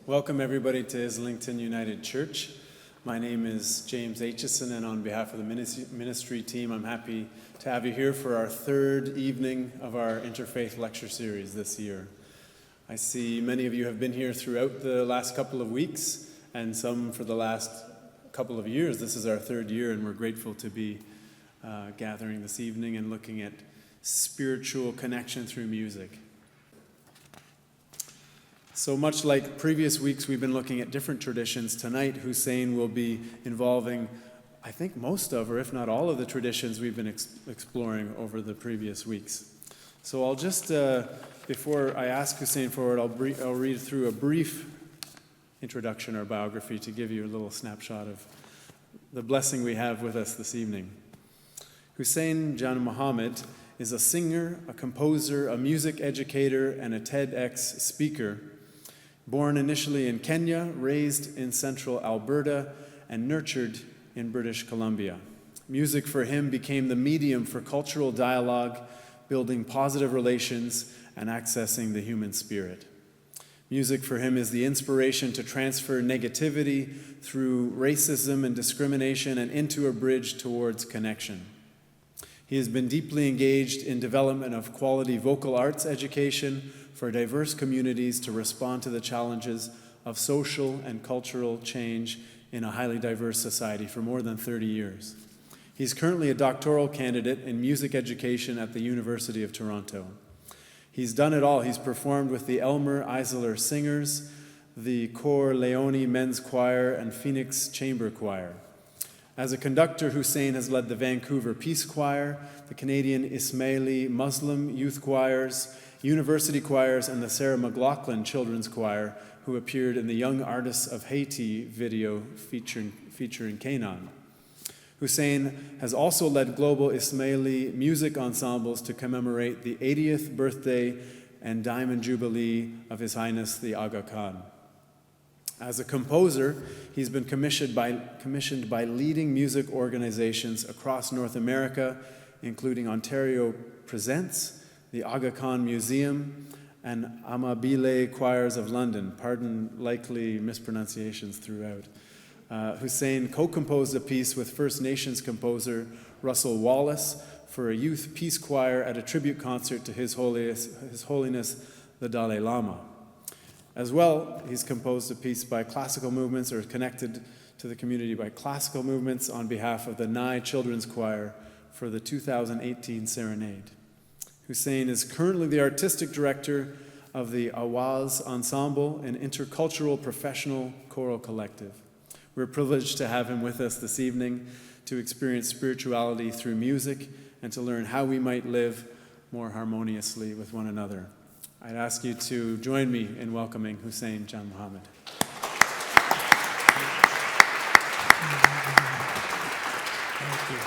Welcome everybody to Islington United Church. My name is James Aitchison, and on behalf of the ministry team, I'm happy to have you here for our third evening of our Interfaith lecture series this year. I see many of you have been here throughout the last couple of weeks, and some for the last couple of years. This is our third year, and we're grateful to be gathering this evening and looking at spiritual connection through music. So much like previous weeks, we've been looking at different traditions. Tonight, Hussein will be involving, I think, most of, or if not all of the traditions we've been exploring over the previous weeks. So I'll just, before I ask Hussein forward, I'll read through a brief introduction or biography to give you a little snapshot of the blessing we have with us this evening. Hussein Jan Muhammad is a singer, a composer, a music educator, and a TEDx speaker. Born initially in Kenya, raised in central Alberta, and nurtured in British Columbia. Music for him became the medium for cultural dialogue, building positive relations, and accessing the human spirit. Music for him is the inspiration to transfer negativity through racism and discrimination and into a bridge towards connection. He has been deeply engaged in development of quality vocal arts education for diverse communities to respond to the challenges of social and cultural change in a highly diverse society for more than 30 years. He's currently a doctoral candidate in music education at the University of Toronto. He's done it all. He's performed with the Elmer Eisler Singers, the Cor Leone Men's Choir, and Phoenix Chamber Choir. As a conductor, Hussein has led the Vancouver Peace Choir, the Canadian Ismaili Muslim Youth Choirs, university choirs, and the Sarah McLachlan Children's Choir, who appeared in the Young Artists of Haiti video featuring Canaan. Hussein has also led global Ismaili music ensembles to commemorate the 80th birthday and Diamond Jubilee of His Highness the Aga Khan. As a composer, he's been commissioned by leading music organizations across North America, including Ontario Presents, the Aga Khan Museum, and Amabile Choirs of London. Pardon likely mispronunciations throughout. Hussein co-composed a piece with First Nations composer Russell Wallace for a youth peace choir at a tribute concert to His Holiness the Dalai Lama. As well, he's composed a piece by classical movements, or connected to the community by classical movements, on behalf of the Nye Children's Choir for the 2018 Serenade. Hussein is currently the artistic director of the Awaz Ensemble, an intercultural professional choral collective. We're privileged to have him with us this evening to experience spirituality through music and to learn how we might live more harmoniously with one another. I'd ask you to join me in welcoming Hussein Jan Muhammad. Thank you.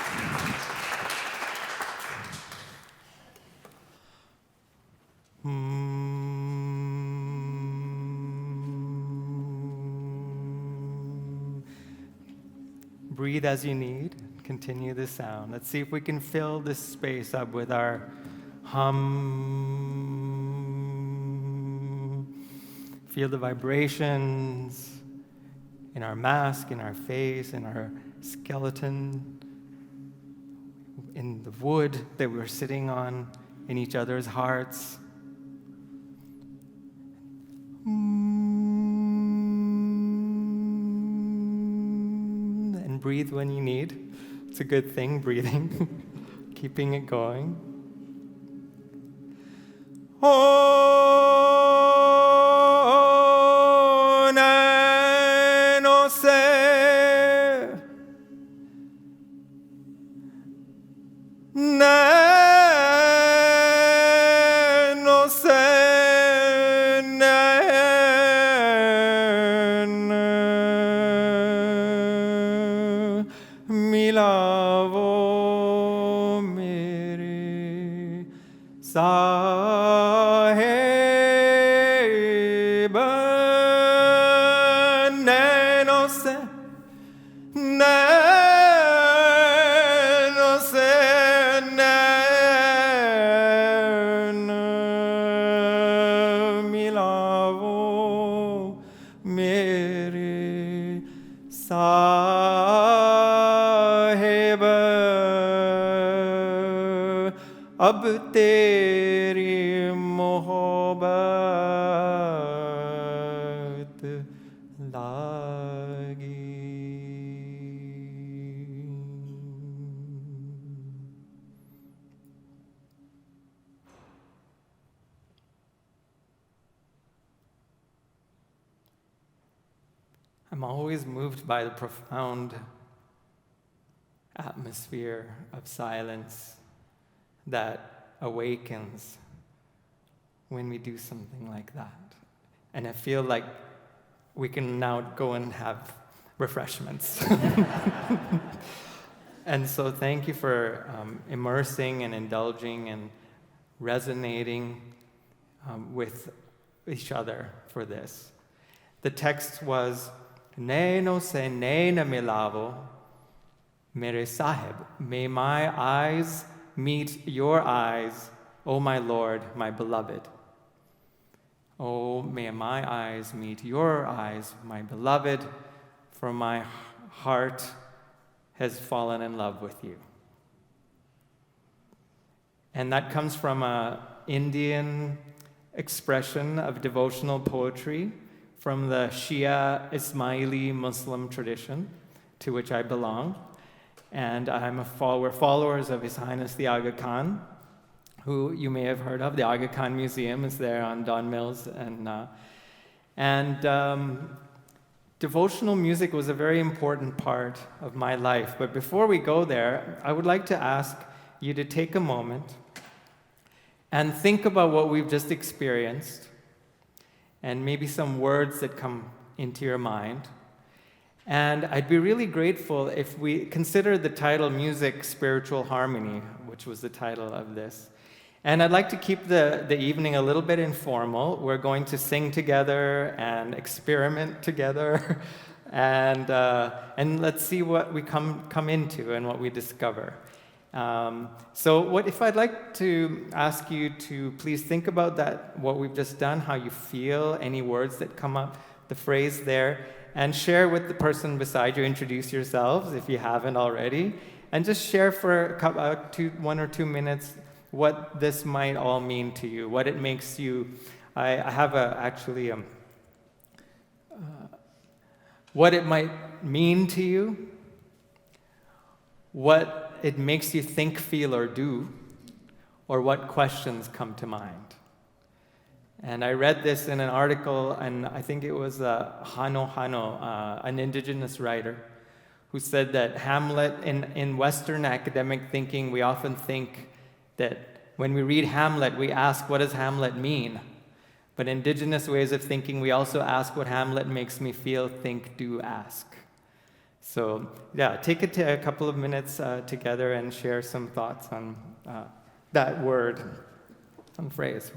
Breathe as you need. Continue the sound. Let's see if we can fill this space up with our hum. Feel the vibrations in our mask, in our face, in our skeleton, in the wood that we're sitting on, in each other's hearts. And breathe when you need. It's a good thing, breathing, keeping it going. Oh, na no se, na no se, na mi lavo mere sa. अब तेरी मोहब्बत लागी. I'm always moved by the profound atmosphere of silence that awakens when we do something like that. And I feel like we can now go and have refreshments. And so thank you for immersing and indulging and resonating with each other for this. The text was, Neno se nena milavo, mere sahib, may my eyes meet your eyes, O my Lord, my beloved. Oh, may my eyes meet your eyes, my beloved, for my heart has fallen in love with you. And that comes from an Indian expression of devotional poetry from the Shia Ismaili Muslim tradition, to which I belong. And we're followers of His Highness the Aga Khan, who you may have heard of. The Aga Khan Museum is there on Don Mills. And devotional music was a very important part of my life. But before we go there, I would like to ask you to take a moment and think about what we've just experienced, and maybe some words that come into your mind. And I'd be really grateful if we consider the title Music, Spiritual Harmony, which was the title of this. And I'd like to keep the evening a little bit informal. We're going to sing together and experiment together, and let's see what we come into and what we discover. So if I'd like to ask you to please think about that, what we've just done, how you feel, any words that come up, the phrase there, and share with the person beside you. Introduce yourselves if you haven't already, and just share for 1 or 2 minutes what this might all mean to you, what it makes you. I have what it might mean to you, what it makes you think, feel, or do, or what questions come to mind. And I read this in an article, and I think it was Hano Hano, an indigenous writer, who said that Hamlet, in Western academic thinking, we often think that when we read Hamlet, we ask, what does Hamlet mean? But indigenous ways of thinking, we also ask what Hamlet makes me feel, think, do, ask. So yeah, take a couple of minutes together and share some thoughts on that word, some phrase.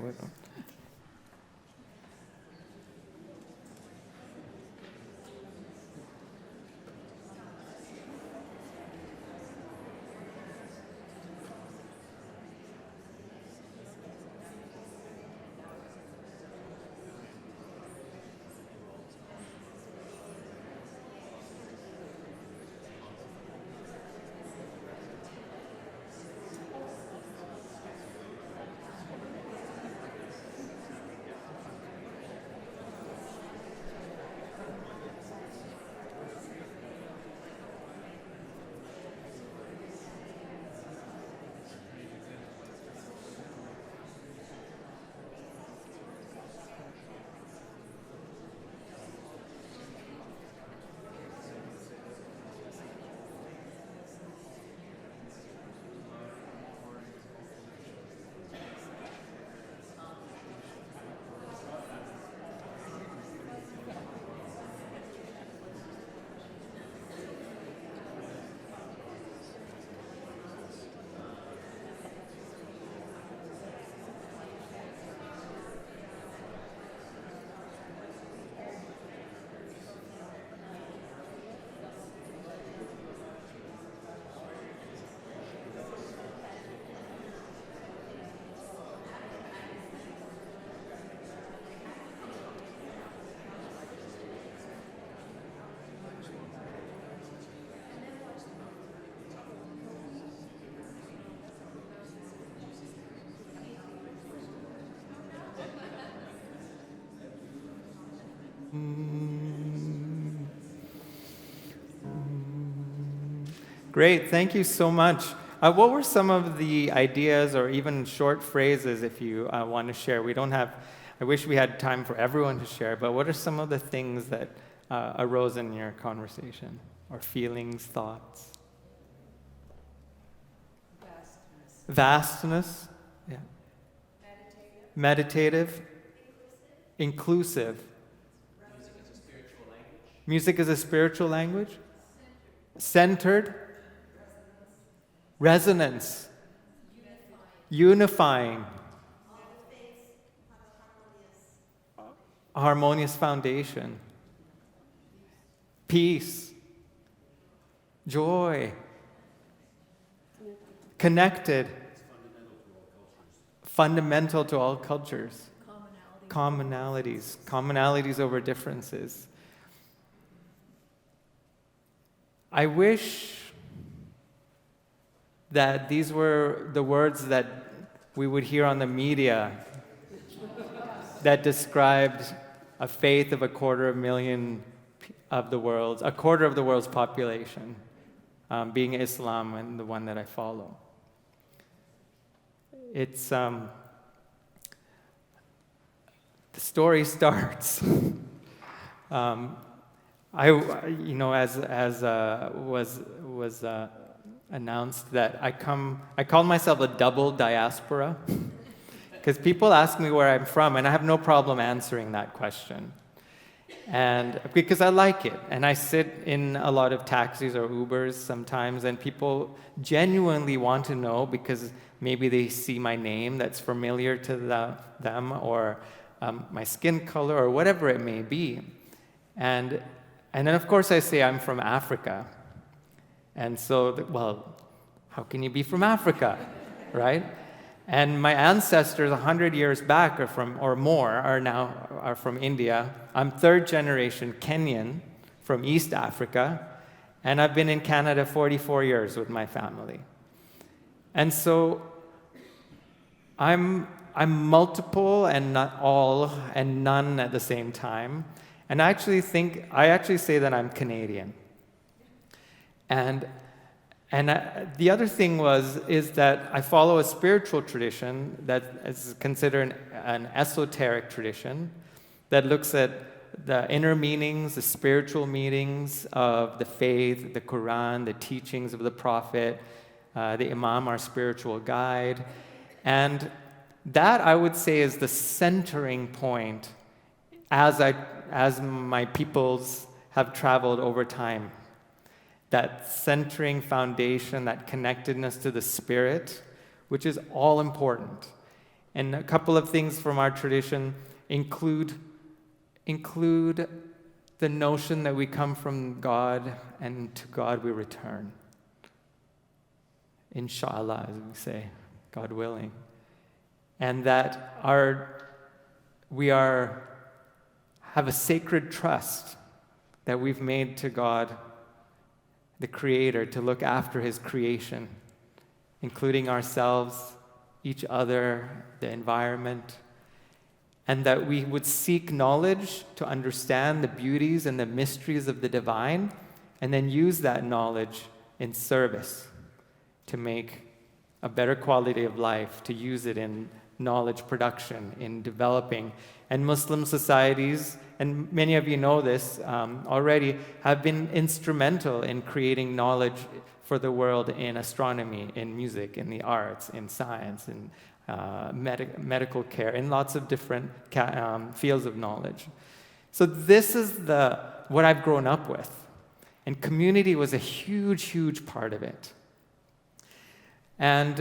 Great, thank you so much. What were some of the ideas or even short phrases if you want to share? I wish we had time for everyone to share, but what are some of the things that arose in your conversation? Or feelings, thoughts? Vastness. Yeah. Meditative. Inclusive. Music is a spiritual language. Centered. Resonance. Unifying. Harmonious foundation. Peace. Joy. Connected. Fundamental to all cultures. Commonalities over differences. I wish that these were the words that we would hear on the media that described a faith of a quarter of the world's population, being Islam and the one that I follow. It's the story starts. As was announced that I call myself a double diaspora because people ask me where I'm from, and I have no problem answering that question. And because I like it, and I sit in a lot of taxis or Ubers sometimes, and people genuinely want to know because maybe they see my name that's familiar to them, or my skin color, or whatever it may be. And then, of course, I say I'm from Africa. And so, how can you be from Africa, right? And my ancestors 100 years back are from India. I'm third generation Kenyan from East Africa, and I've been in Canada 44 years with my family. And so I'm multiple and not all and none at the same time. And I actually say that I'm Canadian. And the other thing is that I follow a spiritual tradition that is considered an esoteric tradition that looks at the inner meanings, the spiritual meanings of the faith, the Quran, the teachings of the Prophet, the Imam, our spiritual guide. And that, I would say, is the centering point as my peoples have traveled over time. That centering foundation, that connectedness to the Spirit, which is all important. And a couple of things from our tradition include the notion that we come from God and to God we return. Inshallah, as we say, God willing. And that we have a sacred trust that we've made to God, the Creator, to look after His creation, including ourselves, each other, the environment, and that we would seek knowledge to understand the beauties and the mysteries of the divine, and then use that knowledge in service to make a better quality of life, to use it in knowledge production, in developing. And Muslim societies, and many of you know this already, have been instrumental in creating knowledge for the world in astronomy, in music, in the arts, in science, in medical care, in lots of different fields of knowledge. So this is what I've grown up with. And community was a huge, huge part of it. And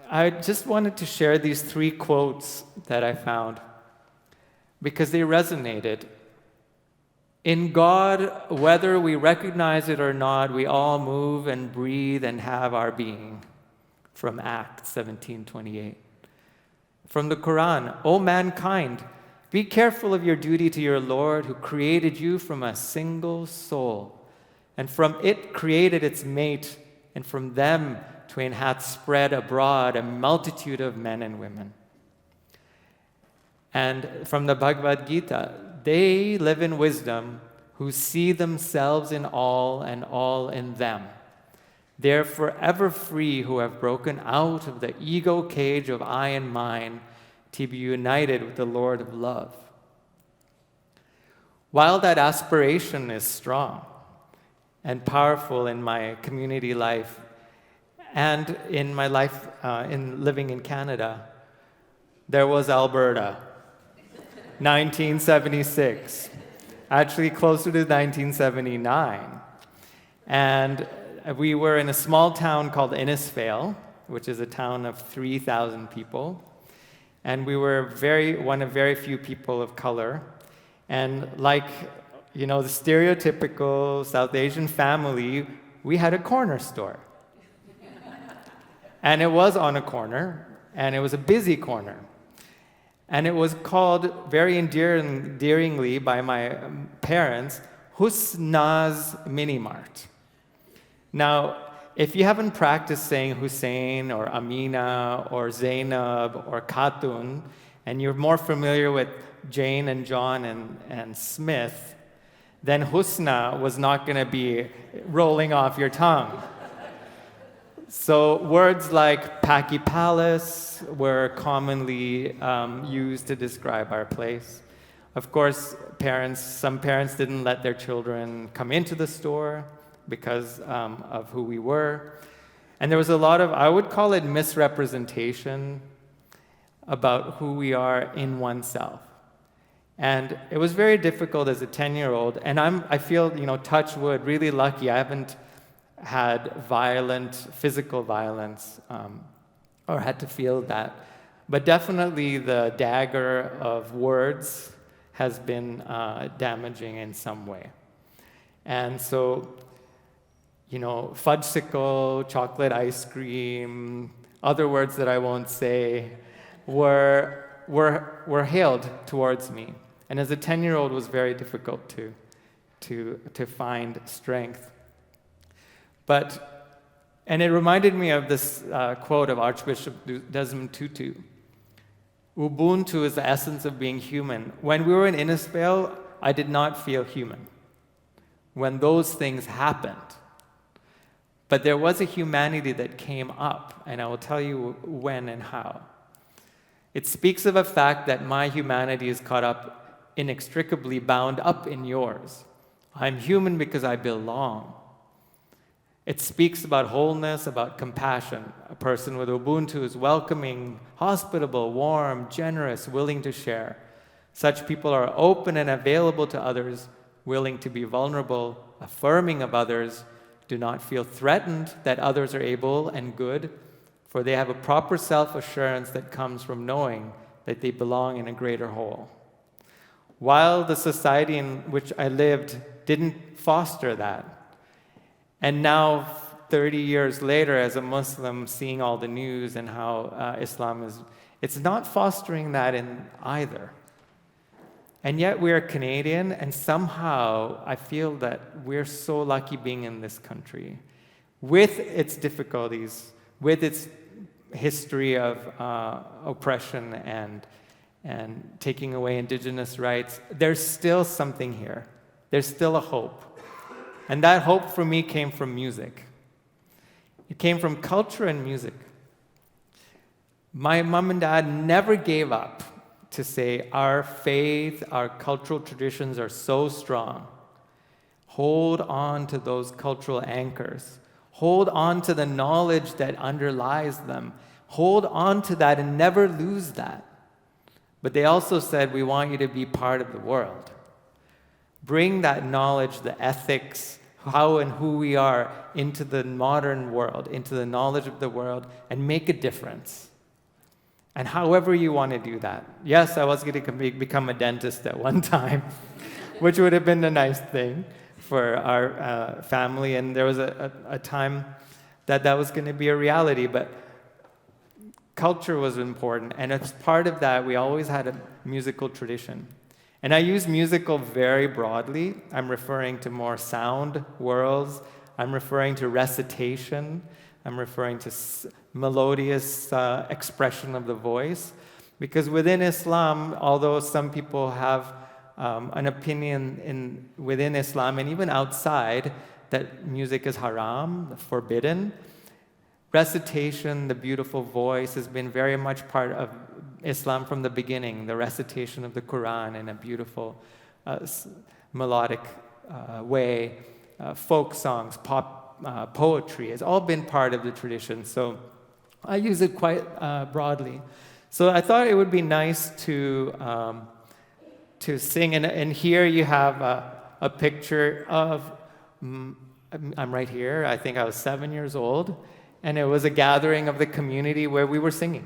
I just wanted to share these 3 quotes that I found because they resonated. In God, whether we recognize it or not, we all move and breathe and have our being. From Acts 17:28. From the Quran, O mankind, be careful of your duty to your Lord who created you from a single soul, and from it created its mate, and from them twain hath spread abroad a multitude of men and women. And from the Bhagavad Gita, They live in wisdom who see themselves in all and all in them. They're forever free who have broken out of the ego cage of I and mine to be united with the Lord of love. While that aspiration is strong and powerful in my community life and in my life in living in Canada, there was Alberta, 1976, actually closer to 1979. And we were in a small town called Innisfail, which is a town of 3,000 people. And we were one of very few people of color. And like, the stereotypical South Asian family, we had a corner store. And it was on a corner, and it was a busy corner. And it was called very endearingly by my parents, Husna's Mini Mart. Now, if you haven't practiced saying Hussein or Amina or Zainab or Khatun, and you're more familiar with Jane and John and Smith, then Husna was not going to be rolling off your tongue. So words like Paki Palace were commonly used to describe our place. Of course, some parents didn't let their children come into the store because of who we were. And there was a lot of, I would call it misrepresentation about who we are in oneself. And it was very difficult as a 10-year-old, and I feel, touch wood, really lucky. I haven't had physical violence, or had to feel that. But definitely the dagger of words has been damaging in some way. And so, fudgesicle, chocolate ice cream, other words that I won't say, were hailed towards me. And as a 10-year-old, it was very difficult to find strength. And it reminded me of this quote of Archbishop Desmond Tutu. Ubuntu is the essence of being human. When we were in Innisfail, I did not feel human when those things happened. But there was a humanity that came up, and I will tell you when and how. It speaks of a fact that my humanity is caught up, inextricably bound up in yours. I'm human because I belong. It speaks about wholeness, about compassion. A person with Ubuntu is welcoming, hospitable, warm, generous, willing to share. Such people are open and available to others, willing to be vulnerable, affirming of others, do not feel threatened that others are able and good, for they have a proper self-assurance that comes from knowing that they belong in a greater whole. While the society in which I lived didn't foster that, and now, 30 years later, as a Muslim, seeing all the news and how Islam it's not fostering that in either. And yet we are Canadian, and somehow I feel that we're so lucky being in this country, with its difficulties, with its history of oppression and taking away Indigenous rights. There's still something here. There's still a hope. And that hope for me came from music. It came from culture and music. My mom and dad never gave up to say, our faith, our cultural traditions are so strong. Hold on to those cultural anchors. Hold on to the knowledge that underlies them. Hold on to that and never lose that. But they also said, we want you to be part of the world. Bring that knowledge, the ethics, how and who we are into the modern world, into the knowledge of the world, and make a difference. And however you want to do that. Yes, I was going to become a dentist at one time, which would have been a nice thing for our family. And there was a time that was going to be a reality, but culture was important. And as part of that, we always had a musical tradition. And I use musical very broadly. I'm referring to more sound worlds. I'm referring to recitation. I'm referring to melodious expression of the voice. Because within Islam, although some people have an opinion within Islam and even outside that music is haram, forbidden. Recitation, the beautiful voice, has been very much part of Islam from the beginning. The recitation of the Quran in a beautiful, melodic way, folk songs, pop poetry has all been part of the tradition. So I use it quite broadly. So I thought it would be nice to sing. And here you have a picture of, I'm right here, I think I was 7 years old. And it was a gathering of the community where we were singing.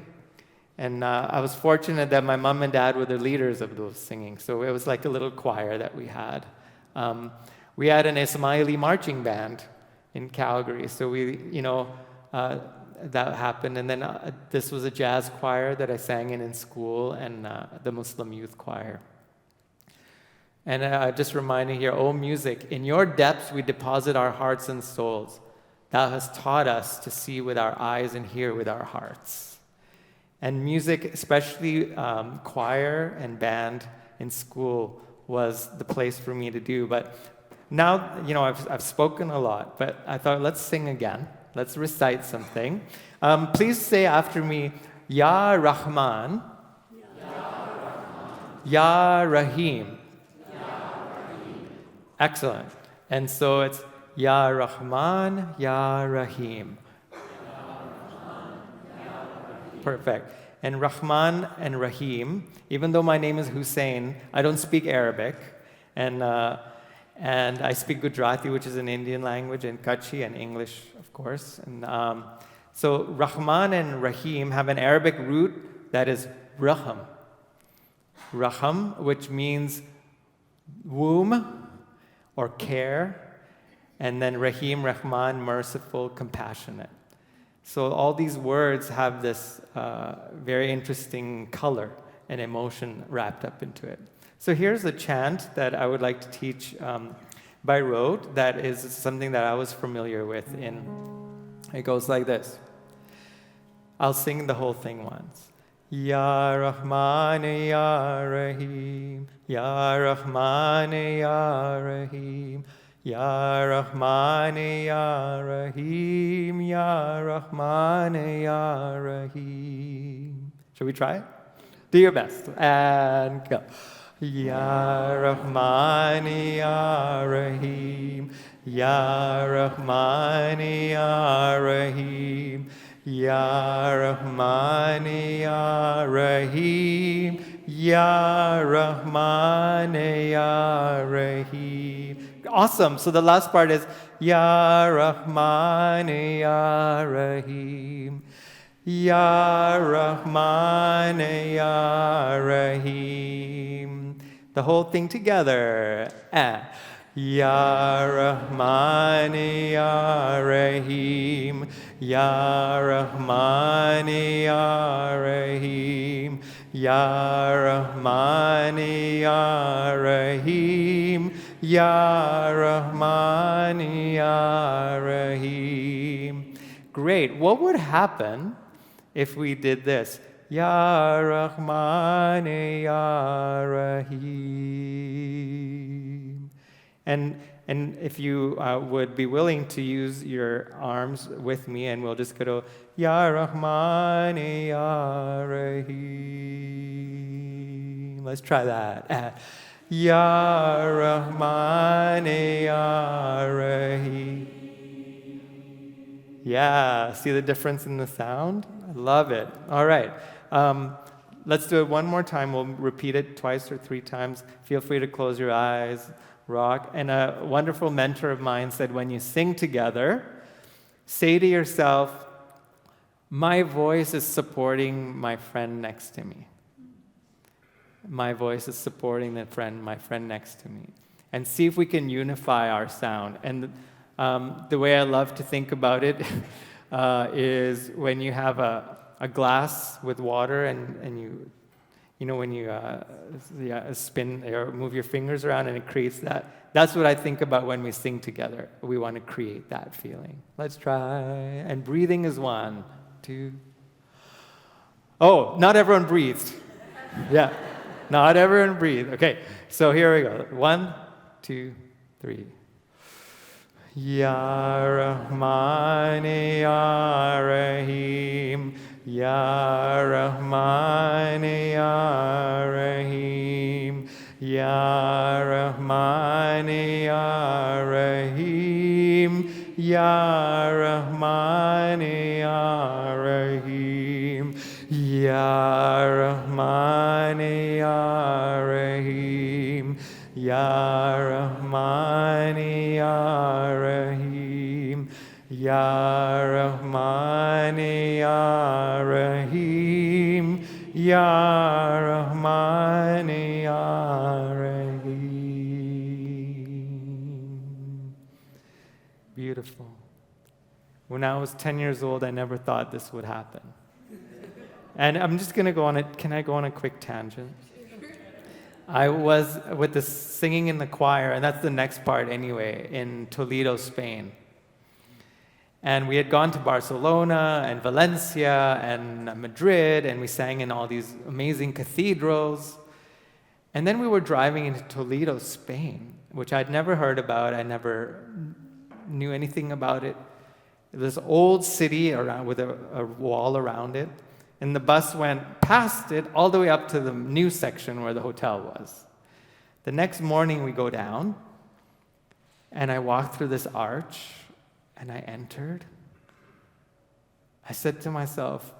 And I was fortunate that my mom and dad were the leaders of those singing. So it was like a little choir that we had. We had an Ismaili marching band in Calgary. So that happened. And then this was a jazz choir that I sang in school, and the Muslim youth choir. And just reminding here, oh music, in your depths we deposit our hearts and souls. Thou hast taught us to see with our eyes and hear with our hearts. And music, especially choir and band in school, was the place for me to do. But now, I've spoken a lot, but I thought, let's sing again. Let's recite something. Please say after me, Ya Rahman, Ya Rahim. Excellent. And so it's Ya Rahman, Ya Rahim. Perfect. And Rahman and Rahim, even though my name is Hussein, I don't speak Arabic. And I speak Gujarati, which is an Indian language, and Kutchi, and English, of course. And so Rahman and Rahim have an Arabic root that is Raham. Raham, which means womb or care. And then Rahim, Rahman, merciful, compassionate. So all these words have this very interesting color and emotion wrapped up into it. So here's a chant that I would like to teach by rote that is something that I was familiar with. It goes like this. I'll sing the whole thing once. Ya Rahman, Ya Rahim, Ya Rahman, Ya Rahim, Ya Rahman, Ya Rahim, Ya Rahman, Ya Rahim. Shall we try it? Do your best. And go. Ya Rahman, Ya Rahim, Ya Rahman, Ya Rahim, Ya Rahman, Ya Rahim, Ya Rahman, Ya Rahim. Awesome. So the last part is Ya Rahman, Ya Rahim, Ya Rahman, Ya Rahim. The whole thing together. Ya Rahman, Ya Rahim, Ya Rahman, Ya Rahim, Ya Rahman, Ya Rahim, Ya Rahman, Ya Rahim. Great. What would happen if we did this? Ya Rahman, Ya Rahim. And if you would be willing to use your arms with me, and we'll just go to Ya Rahman, Ya Rahim. Let's try that. Ya Rahman, Ya Rahim. Yeah, see the difference in the sound? I love it. All right. Let's do it one more time. We'll repeat it twice or three times. Feel free to close your eyes, rock. And a wonderful mentor of mine said, when you sing together, say to yourself, my voice is supporting my friend next to me. My voice is supporting my friend next to me. And see if we can unify our sound. And the way I love to think about it is when you have a glass with water and you when you spin or move your fingers around and it creates that. That's what I think about when we sing together. We want to create that feeling. Let's try. And breathing is 1, 2. Oh, not everyone breathed. Yeah. Not everyone breathe. Okay, so here we go. 1, 2, 3. Ya Rahman, Ya Rahim, Ya Rahman, Ya Rahim, Ya Rahman, Ya Rahim, Ya Rahman, Ya Rahim, Ya Rahman, Ya Rahim, Ya Rahman, Ya Rahim, Ya Rahman, Ya Rahim, Ya Rahman, Ya Rahim. Beautiful. When I was 10 years old, I never thought this would happen. And I'm just going to go on it. Can I go on a quick tangent? I was with the singing in the choir, and that's the next part anyway, in Toledo, Spain. And we had gone to Barcelona and Valencia and Madrid, and we sang in all these amazing cathedrals. And then we were driving into Toledo, Spain, which I'd never heard about. I never knew anything about it. This old city around with a wall around it. And the bus went past it all the way up to the new section where the hotel was. The next morning we go down, and I walked through this arch, and I entered. I said to myself,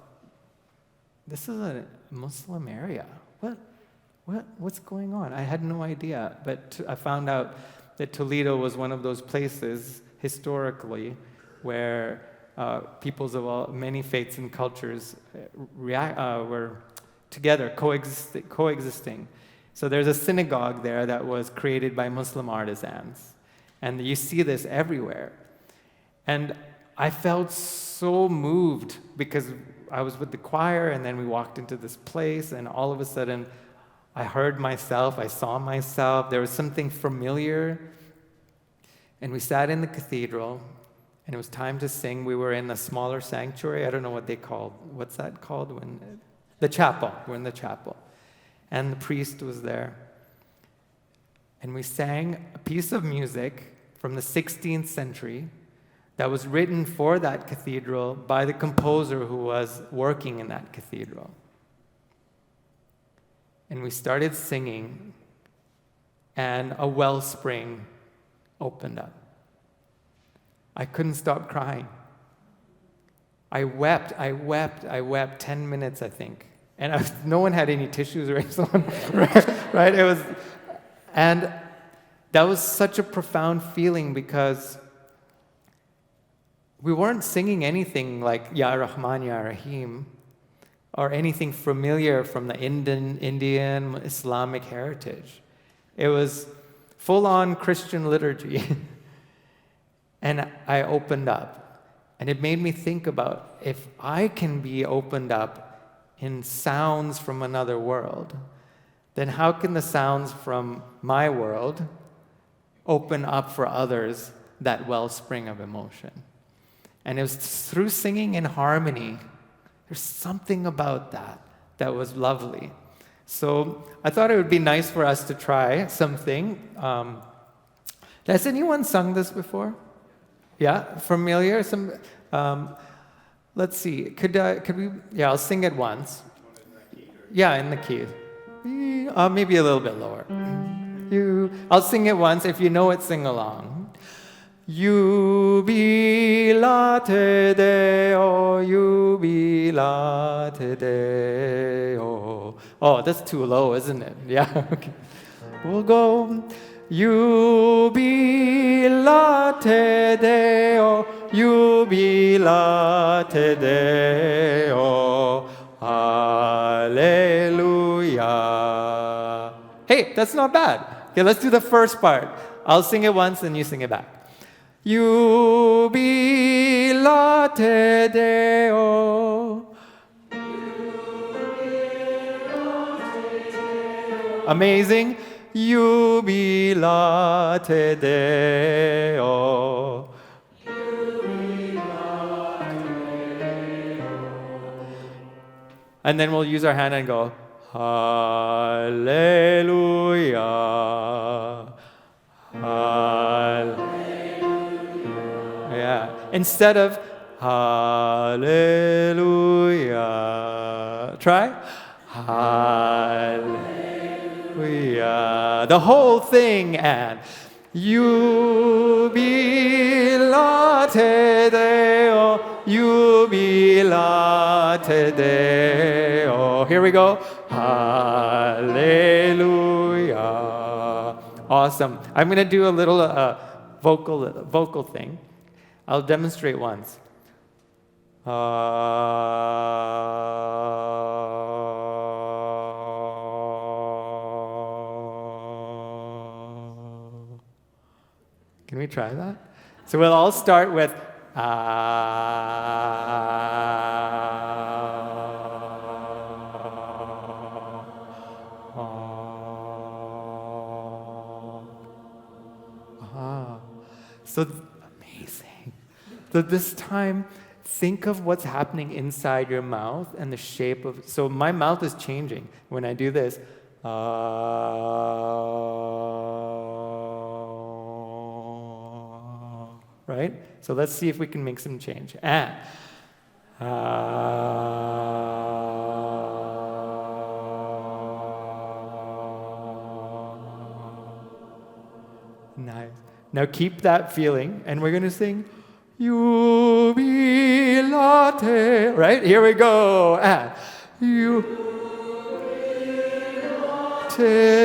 this is a Muslim area. What's going on? I had no idea, but I found out that Toledo was one of those places historically where peoples of many faiths and cultures were together, coexisting. So there's a synagogue there that was created by Muslim artisans. And you see this everywhere. And I felt so moved because I was with the choir, and then we walked into this place, and all of a sudden I heard myself, I saw myself. There was something familiar. And we sat in the cathedral, and it was time to sing. We were in a smaller sanctuary. I don't know what they called. What's that called? The chapel. We're in the chapel. And the priest was there. And we sang a piece of music from the 16th century that was written for that cathedral by the composer who was working in that cathedral. And we started singing, and a wellspring opened up. I couldn't stop crying. I wept 10 minutes, I think. And no one had any tissues or anything, right? And that was such a profound feeling because we weren't singing anything like Ya Rahman, Ya Rahim, or anything familiar from the Indian Islamic heritage. It was full-on Christian liturgy. And I opened up. And it made me think about if I can be opened up in sounds from another world, then how can the sounds from my world open up for others that wellspring of emotion? And it was through singing in harmony. There's something about that was lovely. So I thought it would be nice for us to try something. Has anyone sung this before? Yeah, familiar? Let's see. Could we? Yeah, I'll sing it once. Yeah, in the key. Maybe a little bit lower. I'll sing it once. If you know it, sing along. Jubilate Deo, jubilate Deo. Oh, that's too low, isn't it? Yeah, okay. We'll go. Jubilate Deo, jubilate Deo, Hallelujah. Hey, that's not bad. Okay, let's do the first part. I'll sing it once and you sing it back. Jubilate Deo. Amazing. Jubilate Deo. And then we'll use our hand and go, Hallelujah. Yeah. Instead of hallelujah. Try. Hallelujah. The whole thing, and Jubilate Deo, Jubilate Deo. Here we go. Hallelujah. Awesome. I'm going to do a little vocal thing. I'll demonstrate once. Can we try that? So we'll all start with So amazing. So this time, think of what's happening inside your mouth and the shape of. So my mouth is changing when I do this. Right? So let's see if we can make some change. And nice. Now keep that feeling, and we're going to sing Jubilate. Right? Here we go. And Jubilate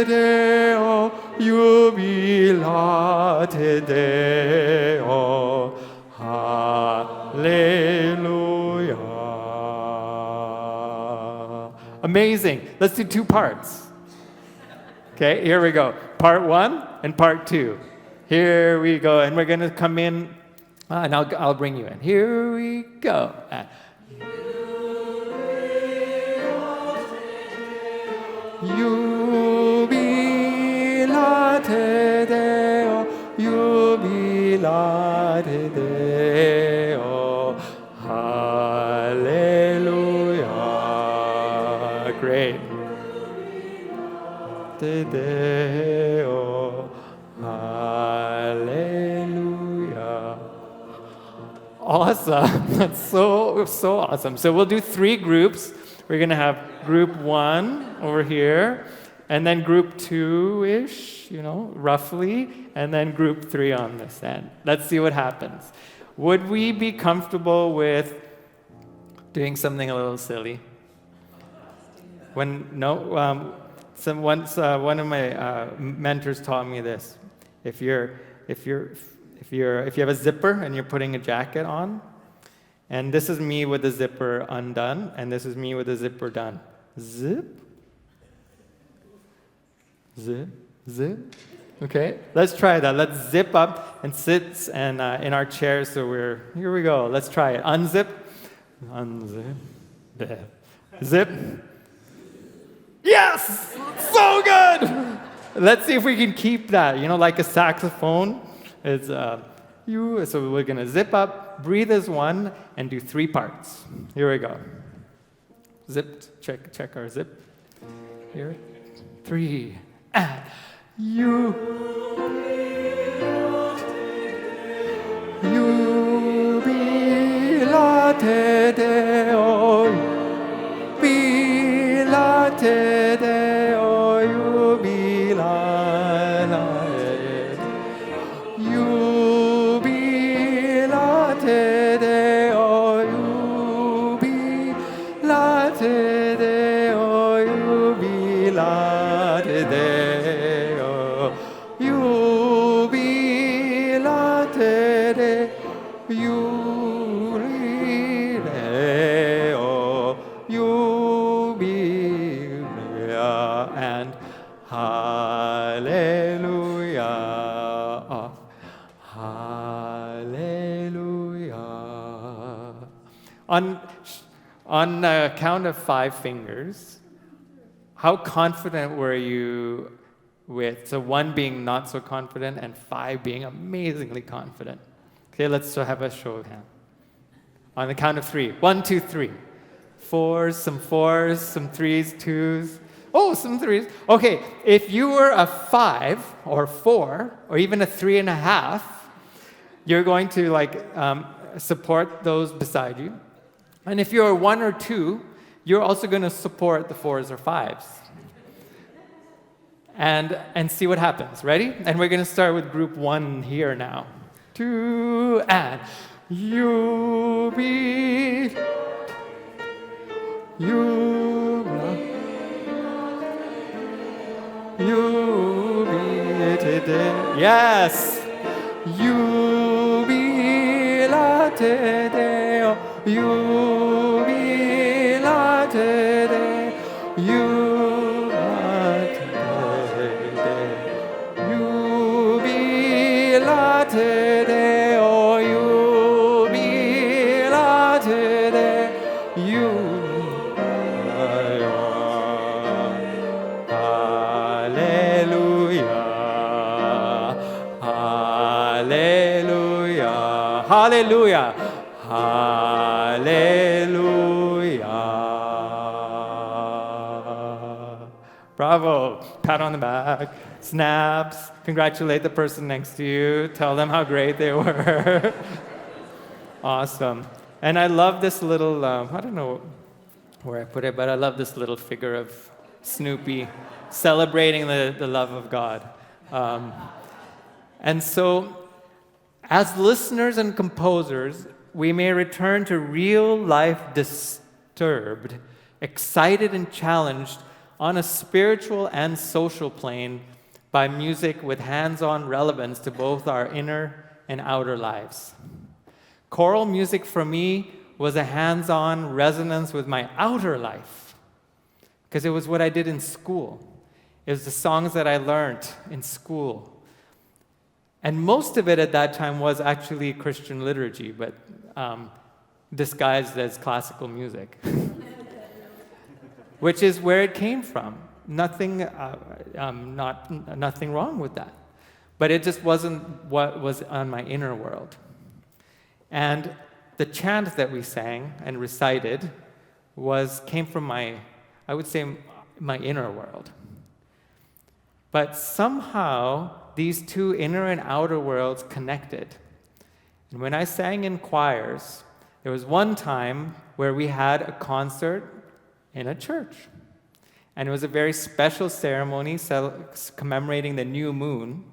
Deo, Jubilate Deo. Hallelujah. Amazing. Let's do 2 parts. Okay, here we go. Part 1 and part 2. Here we go, and we're going to come in, and I'll bring you in. Here we go. Jubilate Deo, Jubilate Deo, Hallelujah. Great. Deo, Hallelujah. Awesome. That's so awesome. So we'll do 3 groups. We're going to have group 1 over here, and then group 2-ish, roughly, and then group 3 on this end. Let's see what happens. Would we be comfortable with doing something a little silly? Once one of my mentors taught me this. If you have a zipper and you're putting a jacket on, and this is me with the zipper undone, and this is me with the zipper done. Zip, zip, zip. Okay, let's try that. Let's zip up and sit in our chairs. So here we go. Let's try it. Unzip, unzip, zip. Yes, so good. Let's see if we can keep that. Like a saxophone. It's So we're gonna zip up, breathe as one, and do 3 parts. Here we go. Zipped. Check our zip. Here. 3. And Jubilate Deo, Jubilate Deo, Jubilate, Jubilate Deo, Jubilate Deo, Jubilate Deo, Jubilate Deo, and hallelujah, hallelujah. On a count of 5 fingers, how confident were you with, so 1 being not so confident and 5 being amazingly confident? Okay, let's have a show of hands. On the count of 3. 1, 2, 3. 4s, some 3s, 2s. Oh, some threes. Okay, if you were a 5 or 4 or even a 3.5, you're going to support those beside you. And if you're a 1 or 2, you're also going to support the 4s or 5s. And see what happens. Ready? And we're going to start with group 1 here now. 2 and you be today. Yes. You be la today. You be la today. You la today. You be la today. Oh, you be la today. You. Hallelujah. Hallelujah. Bravo. Pat on the back. Snaps. Congratulate the person next to you. Tell them how great they were. Awesome. And I love this little, I don't know where I put it, but I love this little figure of Snoopy celebrating the love of God. And so, as listeners and composers, we may return to real life disturbed, excited and challenged on a spiritual and social plane by music with hands-on relevance to both our inner and outer lives. Choral music for me was a hands-on resonance with my outer life, because it was what I did in school. It was the songs that I learned in school. And most of it at that time was actually Christian liturgy, but disguised as classical music, which is where it came from. Nothing wrong with that. But it just wasn't what was on my inner world. And the chant that we sang and recited came from my inner world. But somehow, these two inner and outer worlds connected. And when I sang in choirs, there was one time where we had a concert in a church. And it was a very special ceremony commemorating the new moon.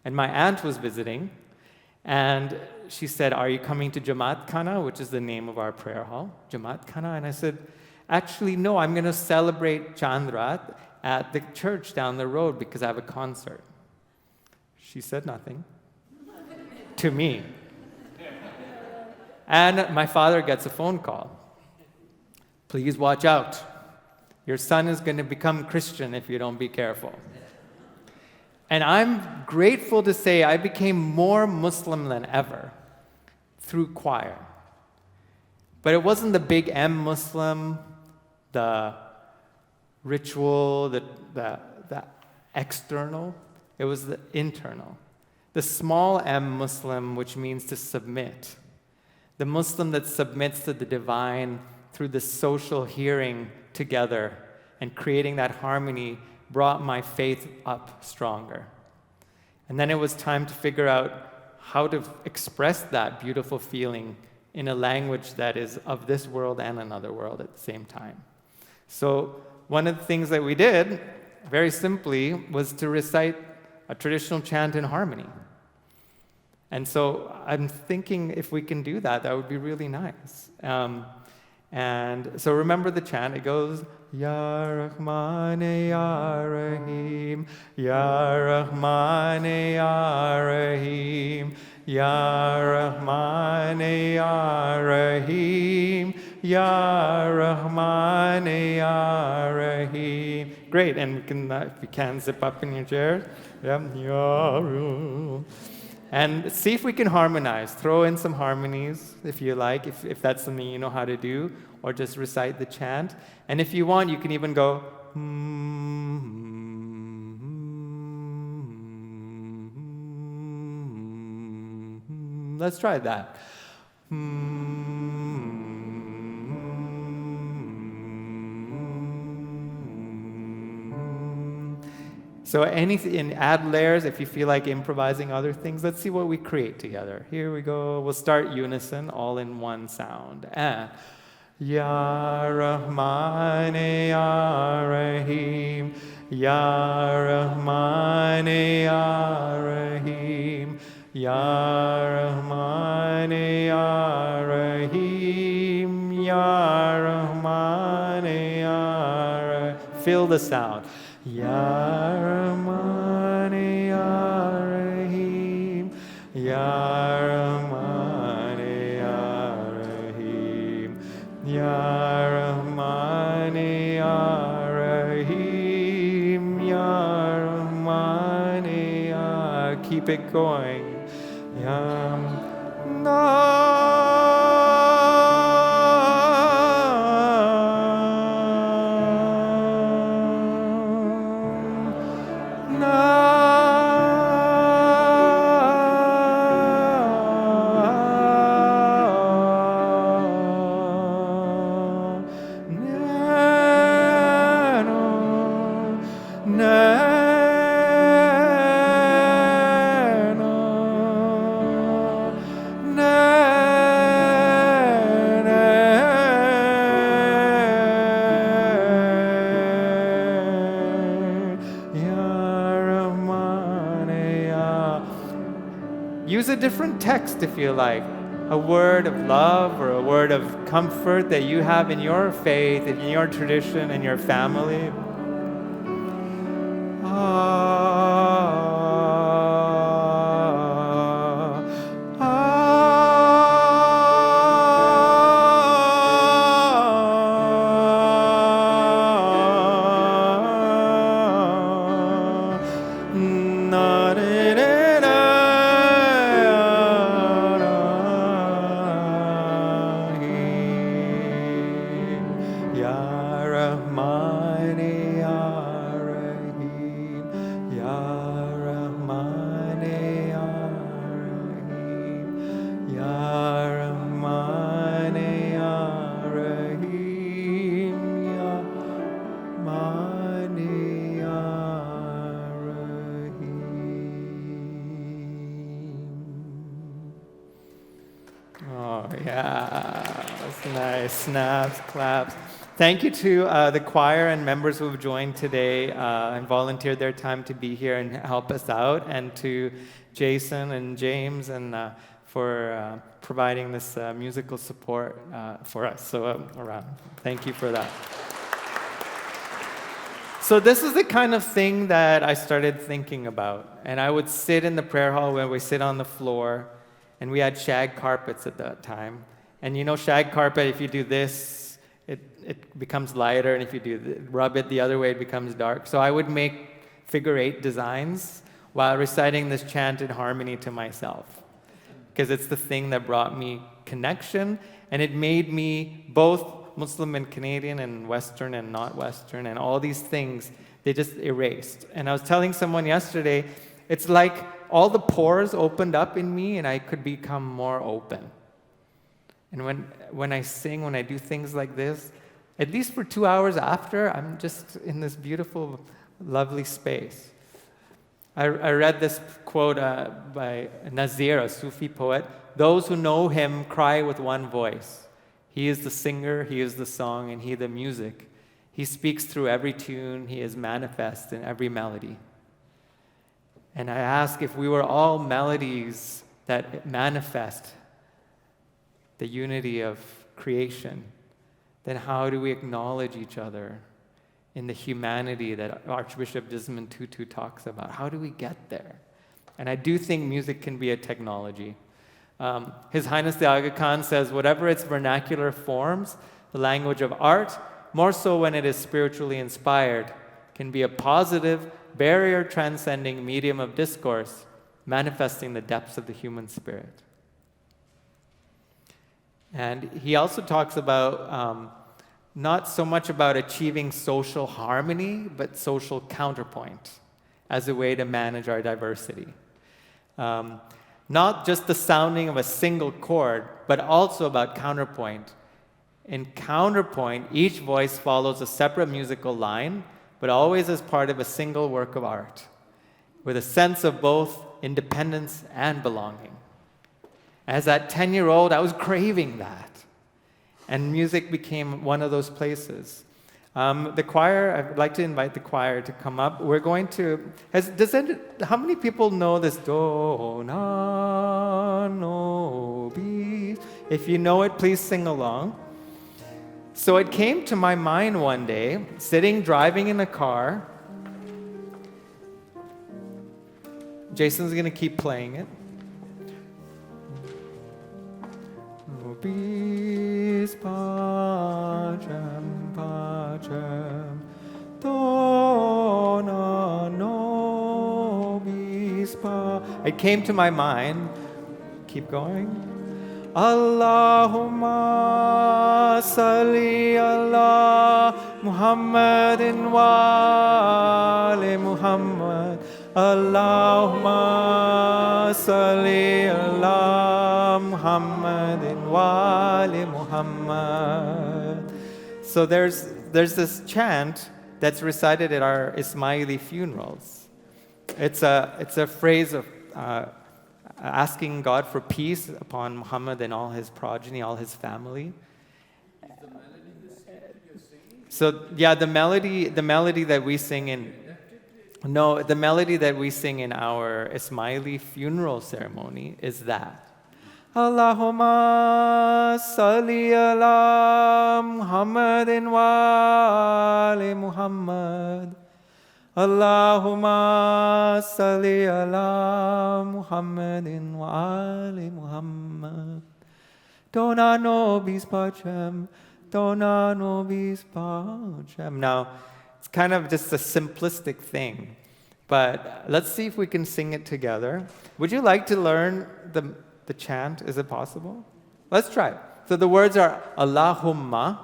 And my aunt was visiting, and she said, "Are you coming to Jamaat Khana," which is the name of our prayer hall, Jamaat Khana? And I said, "Actually, no, I'm going to celebrate Chandrat at the church down the road because I have a concert." She said nothing to me. And my father gets a phone call. "Please watch out. Your son is going to become Christian if you don't be careful." And I'm grateful to say I became more Muslim than ever through choir. But it wasn't the big M Muslim, the ritual, the external. It was the internal. The small m Muslim, which means to submit. The Muslim that submits to the divine through the social hearing together and creating that harmony brought my faith up stronger. And then it was time to figure out how to express that beautiful feeling in a language that is of this world and another world at the same time. So one of the things that we did, very simply, was to recite a traditional chant in harmony. And so I'm thinking if we can do that, that would be really nice. And so remember the chant. It goes, Ya Rahman, Ya Rahim, Ya Rahman, Ya Rahim, Ya Rahman, Ya Rahim, Ya Rahman, Ya Rahim. Great, and we can, if you can, zip up in your chair. Yeah. Ya Rahim. And see if we can harmonize. Throw in some harmonies if you like, if that's something you know how to do, or just recite the chant. And if you want, you can even go, let's try that. So anything, and add layers if you feel like improvising other things. Let's see what we create together. Here we go. We'll start unison, all in one sound. And Ya Rahman, Ya Rahim, Ya Rahman, Ya Rahim, Ya Rahman, Ya Rahim, Ya Rahman, Ya Rahim. Feel the sound. Ya Rahman, Ya Rahim, Ya Rahman, Ya Rahim, Ya Rahman, Ya Rahim, Ya Rahman, Ya. Keep it going. Ya Use a different text if you like, a word of love or a word of comfort that you have in your faith, in your tradition, in your family. Snaps, claps. Thank you to the choir and members who have joined today and volunteered their time to be here and help us out, and to Jason and James and for providing this musical support for us. So around. Thank you for that. So this is the kind of thing that I started thinking about. And I would sit in the prayer hall where we sit on the floor, and we had shag carpets at that time. And you know, shag carpet, if you do this, it becomes lighter, and if you rub it the other way, it becomes dark. So I would make figure 8 designs while reciting this chant in harmony to myself, because it's the thing that brought me connection, and it made me both Muslim and Canadian and Western and not Western, and all these things, they just erased. And I was telling someone yesterday, it's like all the pores opened up in me, and I could become more open. And when I sing, when I do things like this, at least for 2 hours after, I'm just in this beautiful, lovely space. I read this quote by Nazir, a Sufi poet. Those who know him cry with one voice. He is the singer, he is the song, and he the music. He speaks through every tune, he is manifest in every melody. And I ask, if we were all melodies that manifest the unity of creation, then how do we acknowledge each other in the humanity that Archbishop Desmond Tutu talks about? How do we get there? And I do think music can be a technology. His Highness the Aga Khan says, whatever its vernacular forms, the language of art, more so when it is spiritually inspired, can be a positive, barrier-transcending medium of discourse, manifesting the depths of the human spirit. And he also talks about not so much about achieving social harmony, but social counterpoint as a way to manage our diversity. Not just the sounding of a single chord, but also about counterpoint. In counterpoint, each voice follows a separate musical line, but always as part of a single work of art, with a sense of both independence and belonging. As that 10-year-old, I was craving that. And music became one of those places. The choir, I'd like to invite the choir to come up. We're going to, how many people know this? Do, na, no, be. If you know it, please sing along. So it came to my mind one day, driving in a car. Jason's going to keep playing it. Bis pacem, pacem, dona nobis pa. It came to my mind. Keep going. Allahumma salli ala Muhammadin wa ali Muhammad. Allahumma salli ala Muhammadin wa ali Muhammad. So there's this chant that's recited at our Ismaili funerals. It's a phrase of asking God for peace upon Muhammad and all his progeny, all his family. Is the melody the same that you're singing? So yeah, the melody that we sing in the melody that we sing in our Ismaili funeral ceremony is that. Allahumma salli ala Muhammadin wa ali Muhammad. Allahumma salli ala Muhammadin wa ali Muhammad. Dona nobis pacem, dona nobis pacem. Now, it's kind of just a simplistic thing, but let's see if we can sing it together. Would you like to learn the chant? Is it possible? Let's try. So the words are Allahumma,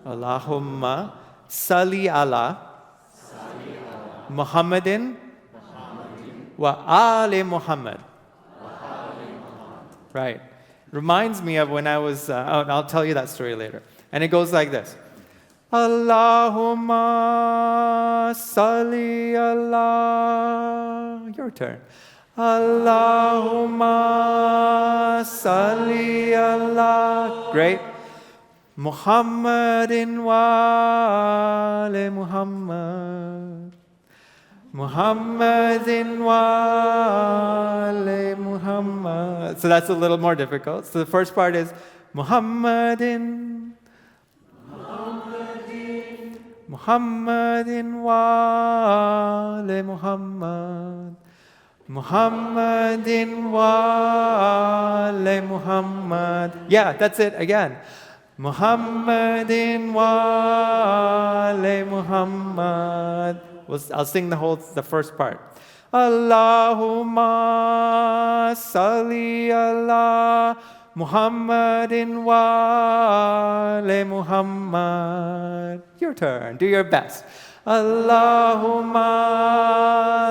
Allahumma, salli ala, Muhammadin, wa ali Muhammad. Right. Reminds me of when I was, I'll tell you that story later. And it goes like this. Allahumma salli ala. Your turn. Allahumma salli ala. Great. Muhammadin wa ali Muhammad. Muhammadin wa ali Muhammad. So that's a little more difficult. So the first part is Muhammadin. Muhammadin wa ali Muhammad. Muhammadin wa ali Muhammad. Yeah, that's it again. Muhammadin wa ali Muhammad. I'll sing the first part. Allahumma salli ala Muhammadin wa ali Muhammad. Your turn. Do your best. Allahumma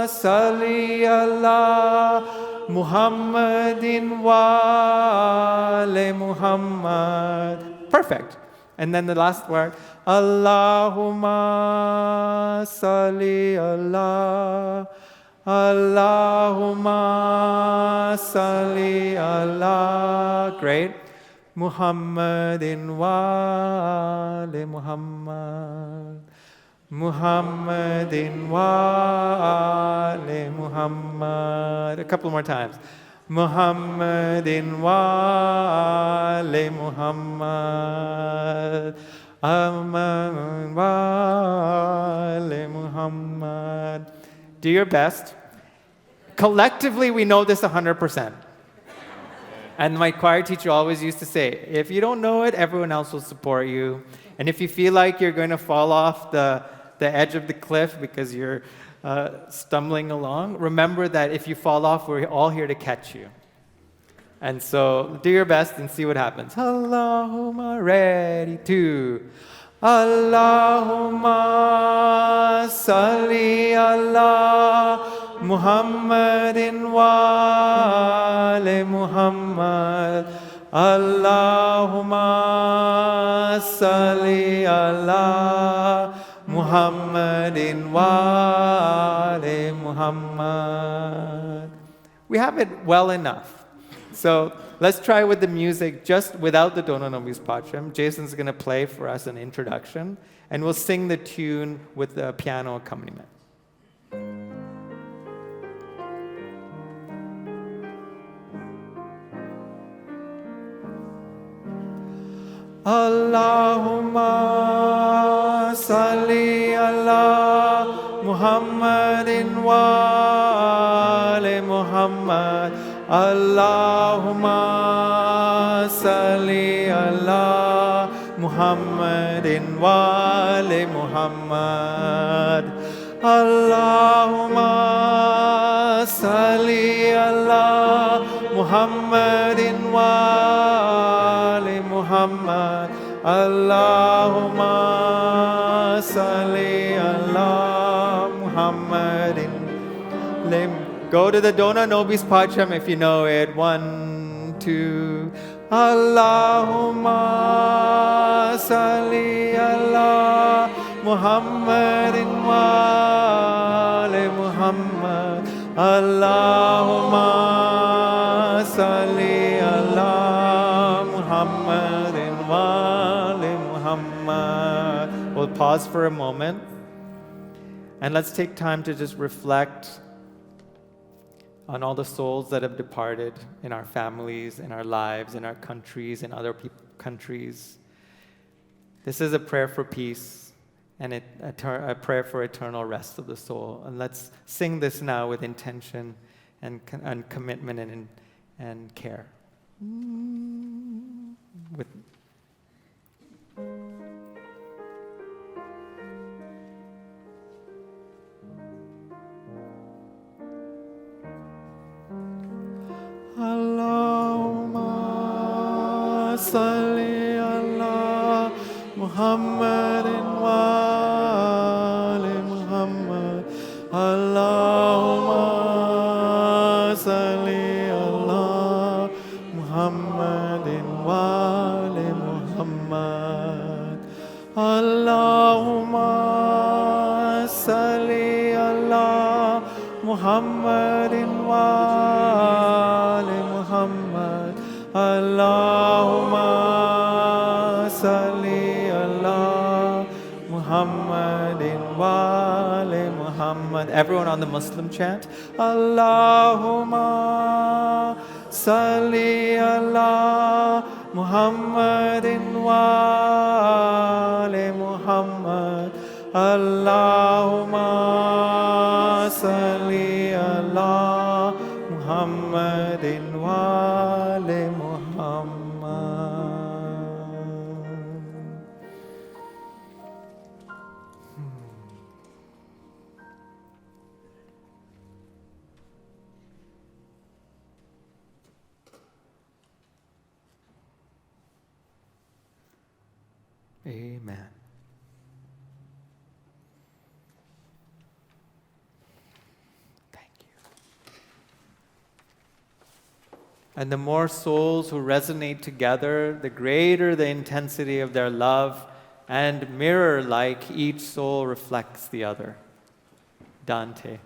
salli ala Muhammadin wa ali Muhammad. Perfect. And then the last word. Allahumma salli ala. Allahumma salli ala. Great. Muhammadin wa ali Muhammad. Muhammadin wa ali Muhammad. A couple more times. Muhammadin wa ali Muhammad. Muhammadin wa ali Muhammad. Do your best. Collectively, we know this 100%. And my choir teacher always used to say, if you don't know it, everyone else will support you. And if you feel like you're going to fall off the edge of the cliff because you're stumbling along, remember that if you fall off, we're all here to catch you. And so do your best and see what happens. Allahumma, ready, two. Allahumma salli ala Muhammadin wa ali Muhammad. Allahumma salli ala Muhammadin Muhammadin wa ali Muhammad. We have it well enough. So let's try with the music just without the Dona Nobis Pacem. Jason's going to play for us an introduction, and we'll sing the tune with the piano accompaniment. Allahumma salli ala Muhammadin wa ali Muhammad. Allahumma salli ala Muhammadin wa ali Muhammad. Allahumma salli ala Muhammadin wa ali Muhammad. Allahumma salli ala Muhammadin. Go to the Dona Nobis Pacem if you know it. 1, 2. Allahumma salli ala Muhammadin wa ali Muhammad. Allahumma salli ala Muhammadin wa ali Muhammad. We'll pause for a moment and let's take time to just reflect on all the souls that have departed in our families, in our lives, in our countries, in other countries. This is a prayer for peace and a prayer for eternal rest of the soul. And let's sing this now with intention and commitment and care. With Allahumma salli ala Muhammadin wa ali Muhammad. Allahumma salli ala Muhammadin wa ali Muhammad. Allahumma salli ala Muhammadin wa ali Muhammad. Allahumma salli ala Muhammadin wa ali Muhammad. Everyone on the Muslim chant. Allahumma salli ala Muhammadin wa ali Muhammad. Allahumma salli ala Muhammadin wa ali Muhammad. Amen. Thank you. And the more souls who resonate together, the greater the intensity of their love, and mirror-like, each soul reflects the other. Dante.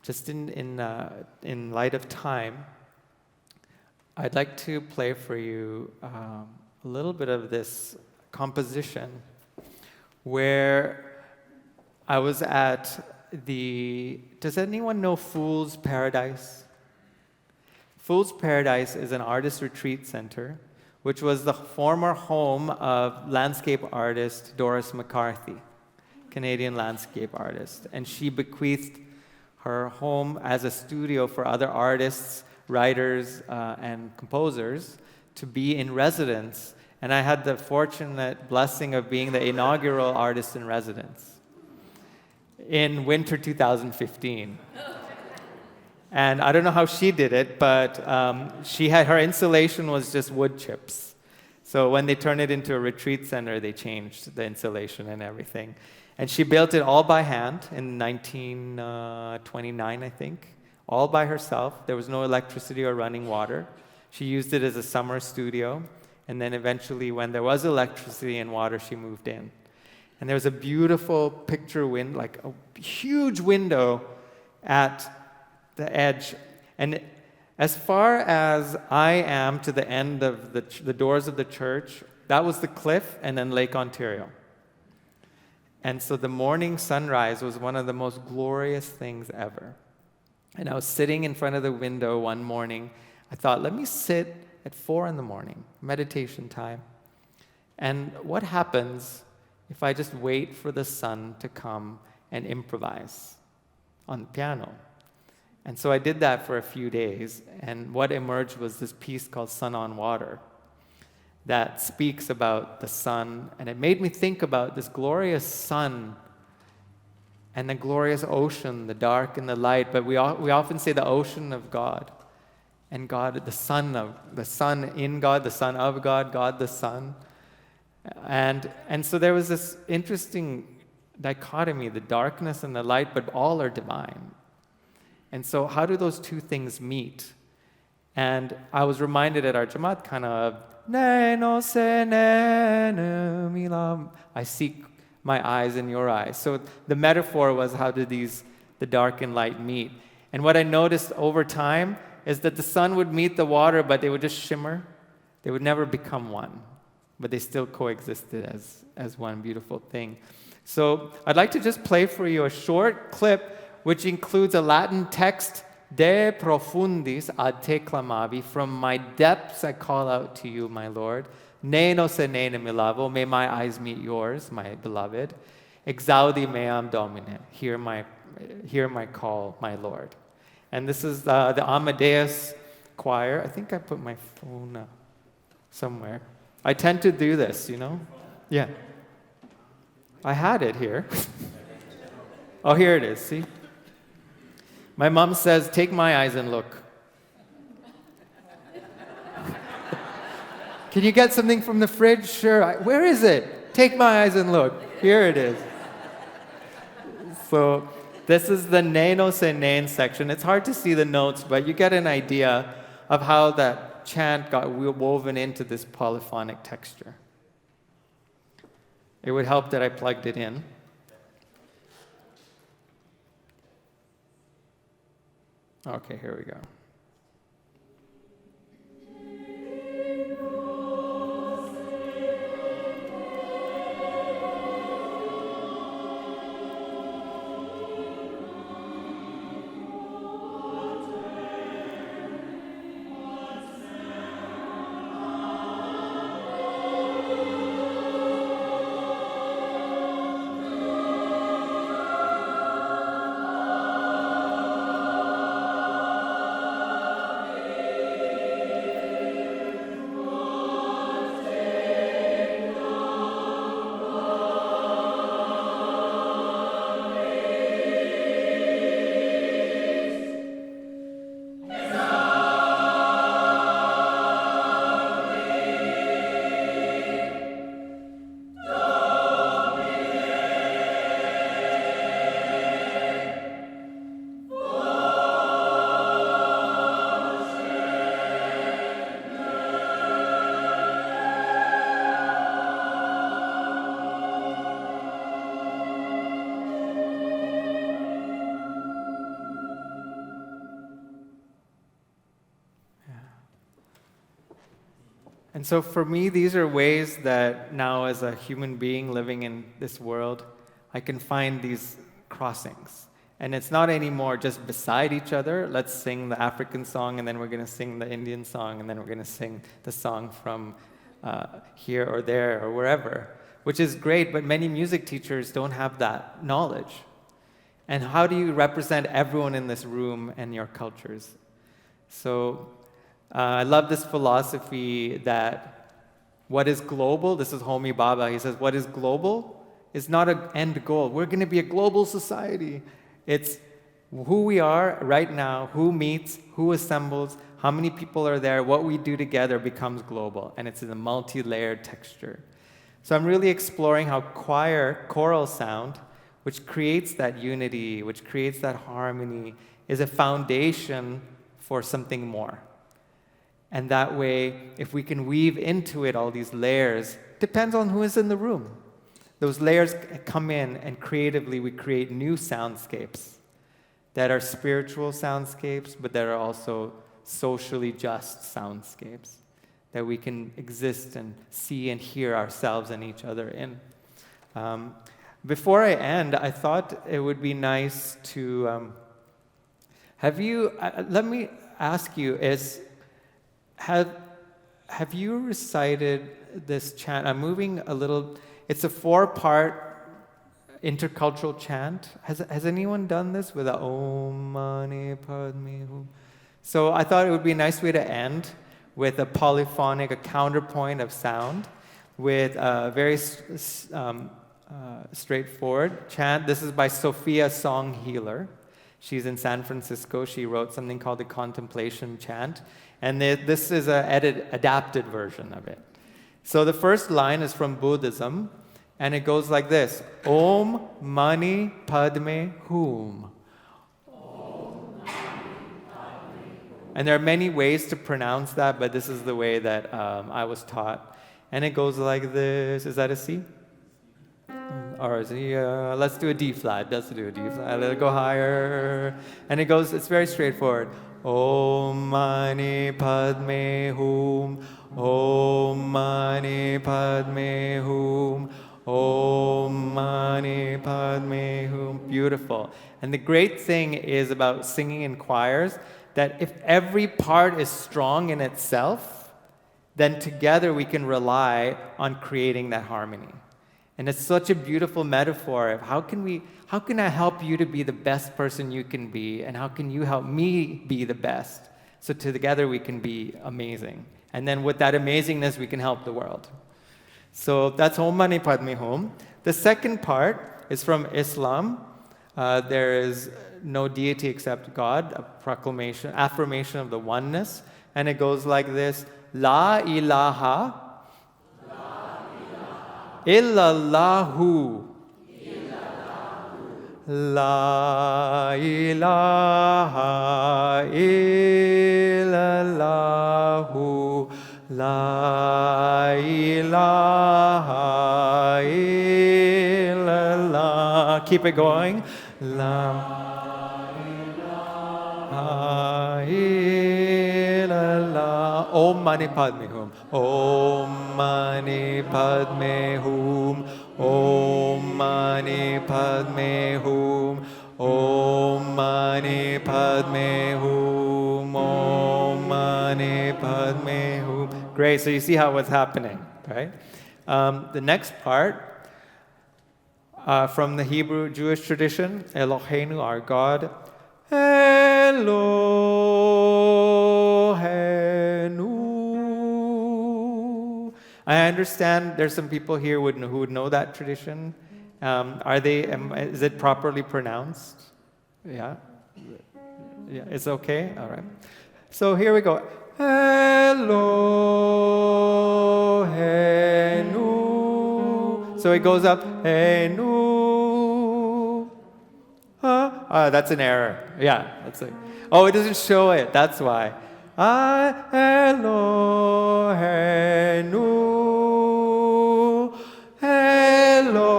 Just in light of time, I'd like to play for you a little bit of this composition where I was at does anyone know Fool's Paradise? Fool's Paradise is an artist retreat center, which was the former home of landscape artist Doris McCarthy, Canadian landscape artist. And she bequeathed her home as a studio for other artists, writers, and composers to be in residence. And I had the fortunate blessing of being the inaugural artist in residence in winter 2015. And I don't know how she did it, but her installation was just wood chips. So when they turned it into a retreat center, they changed the installation and everything. And she built it all by hand in 1929, I think, all by herself. There was no electricity or running water. She used it as a summer studio. And then eventually, when there was electricity and water, she moved in. And there was a beautiful picture window, like a huge window at the edge. And as far as I am to the end of the doors of the church, that was the cliff and then Lake Ontario. And so the morning sunrise was one of the most glorious things ever. And I was sitting in front of the window one morning. I thought, let me sit at 4 in the morning, meditation time. And what happens if I just wait for the sun to come and improvise on the piano? And so I did that for a few days, and what emerged was this piece called Sun on Water that speaks about the sun, and it made me think about this glorious sun and the glorious ocean, the dark and the light, but we often say the ocean of God, and God, the Son in God, the Son of God, God the Son. And so there was this interesting dichotomy, the darkness and the light, but all are divine. And so how do those two things meet? And I was reminded at our Jamaat kind of, I seek my eyes in your eyes. So the metaphor was, how do the dark and light meet? And what I noticed over time is that the sun would meet the water, but they would just shimmer. They would never become one, but they still coexisted as one beautiful thing. So I'd like to just play for you a short clip which includes a Latin text, De profundis ad te clamavi, from my depths I call out to you, my Lord. Ne nos ne milavo, may my eyes meet yours, my beloved. Exaudi meam Domine, hear my call, my Lord. And this is the Amadeus Choir. I think I put my phone somewhere. I tend to do this, you know? Yeah. I had it here. Oh, here it is, see? My mom says, take my eyes and look. Can you get something from the fridge? Sure. Where is it? Take my eyes and look. Here it is. So this is the ne nos ne section. It's hard to see the notes, but you get an idea of how that chant got woven into this polyphonic texture. It would help that I plugged it in. Okay, here we go. And so for me, these are ways that now as a human being living in this world, I can find these crossings. And it's not anymore just beside each other. Let's sing the African song, and then we're going to sing the Indian song, and then we're going to sing the song from here or there or wherever, which is great, but many music teachers don't have that knowledge. And how do you represent everyone in this room and your cultures? So I love this philosophy that what is global, this is Homi Bhabha, he says, what is global is not an end goal. We're going to be a global society. It's who we are right now, who meets, who assembles, how many people are there, what we do together becomes global, and it's in a multi-layered texture. So I'm really exploring how choral sound, which creates that unity, which creates that harmony, is a foundation for something more. And that way, if we can weave into it all these layers, depends on who is in the room. Those layers come in, and creatively we create new soundscapes that are spiritual soundscapes, but that are also socially just soundscapes that we can exist and see and hear ourselves and each other in. Before I end, I thought it would be nice to let me ask you, have you recited this chant? I'm moving a little. It's a 4-part intercultural chant. Has anyone done this with a Om Mani Padme Hum? So I thought it would be a nice way to end with a polyphonic, a counterpoint of sound, with a very straightforward chant. This is by Sophia Song Healer. She's in San Francisco. She wrote something called the Contemplation Chant, and this is an adapted version of it. So the first line is from Buddhism, and it goes like this: Om Mani Padme Hum. And there are many ways to pronounce that, but this is the way that I was taught. And it goes like this. Is that a C? Or is it, let's do a D flat. Let's do a D flat. Let it go higher. And it goes, it's very straightforward. Om Mani Padme Hum. Om Mani Padme Hum. Om Mani Padme Hum. Beautiful. And the great thing is about singing in choirs that if every part is strong in itself, then together we can rely on creating that harmony. And it's such a beautiful metaphor of how can I help you to be the best person you can be, and how can you help me be the best? So together we can be amazing. And then with that amazingness, we can help the world. So that's Om Mani Padme Hum. The second part is from Islam. There is no deity except God, a affirmation of the oneness. And it goes like this: La ilaha illallahu. La ilaha illallahu. La ilaha illallah. Keep it going. La illallah. Om Mani Padme Hum. Om Mani Padme Hum. Om Mani Padme Hum. Om Mani Padme Hum. Om Mani Padme Hum. Great. So you see how what's happening, right? The next part, from the Hebrew Jewish tradition, Eloheinu, our God. Eloheinu. I understand there's some people here who would know that tradition. Is it properly pronounced? Yeah? Yeah, it's okay? All right. So here we go. Eloheinu. So it goes up. Henu. That's an error. Yeah, that's it. Oh, it doesn't show it. That's why. Eloheinu. Eloheinu.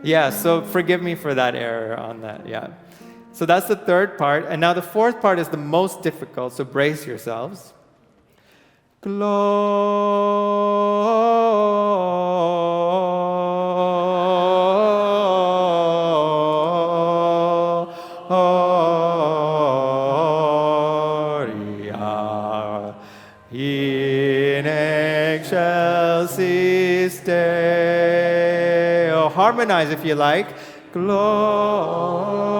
Yeah, so forgive me for that error on that. Yeah. So that's the third part. And now the fourth part is the most difficult, so brace yourselves. Gloria in excelsis Deo. Harmonize if you like. Gloria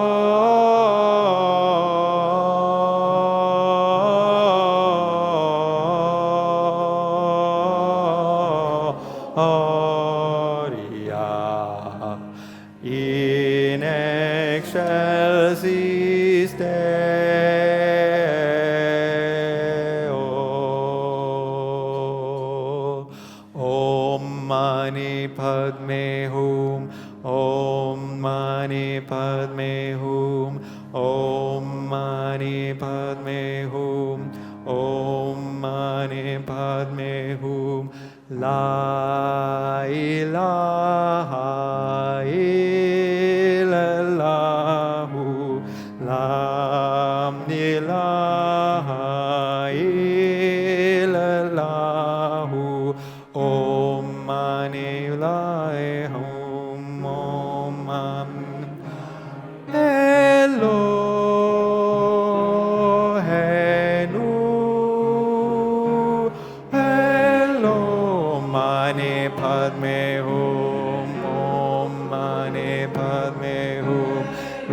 in excelsis Deo. Om Mani Padme Hum. Om Mani Padme Hum. Om Mani Padme Hum. Om Mani Padme Hum. La ilaha illallahu. La ilaha illallahu. Om Mani Lai Hum. Om Mani Elohenu. Elo Mani Padme Hum. Om Mani Padme Hum.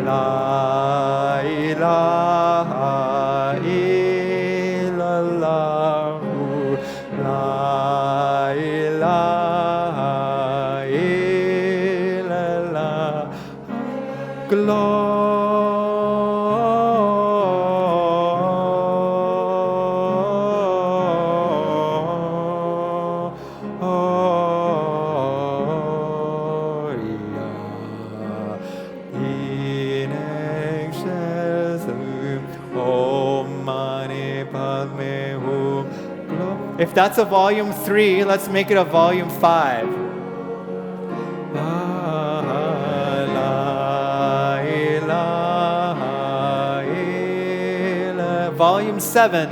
La ilaha illallahu. La ilaha illallah. If that's a volume 3, let's make it a volume 5. Volume 7.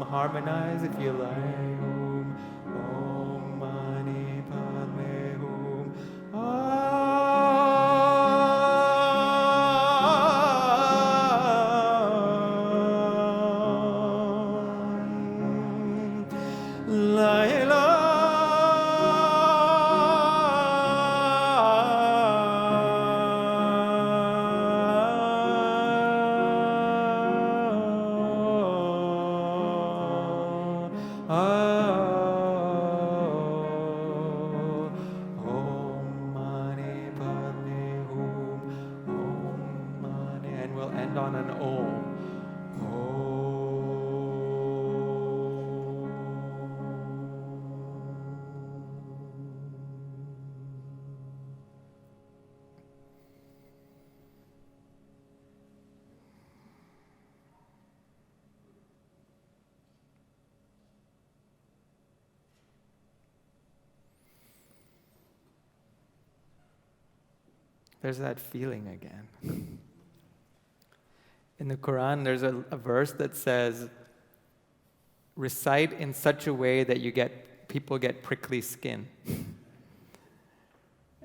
Harmonize if you like. Om Mani Padme Hum. La There's that feeling again. In the Quran, there's a verse that says, recite in such a way that people get prickly skin.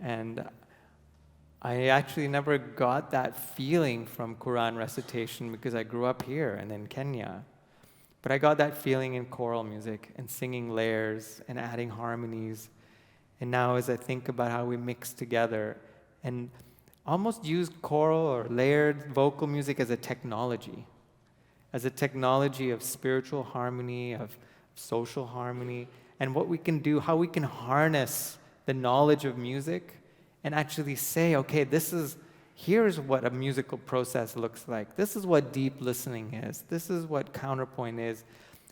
And I actually never got that feeling from Quran recitation because I grew up here and in Kenya. But I got that feeling in choral music and singing layers and adding harmonies. And now as I think about how we mix together and almost use choral or layered vocal music as a technology of spiritual harmony, of social harmony, and what we can do, how we can harness the knowledge of music and actually say, okay, here's what a musical process looks like. This is what deep listening is. This is what counterpoint is.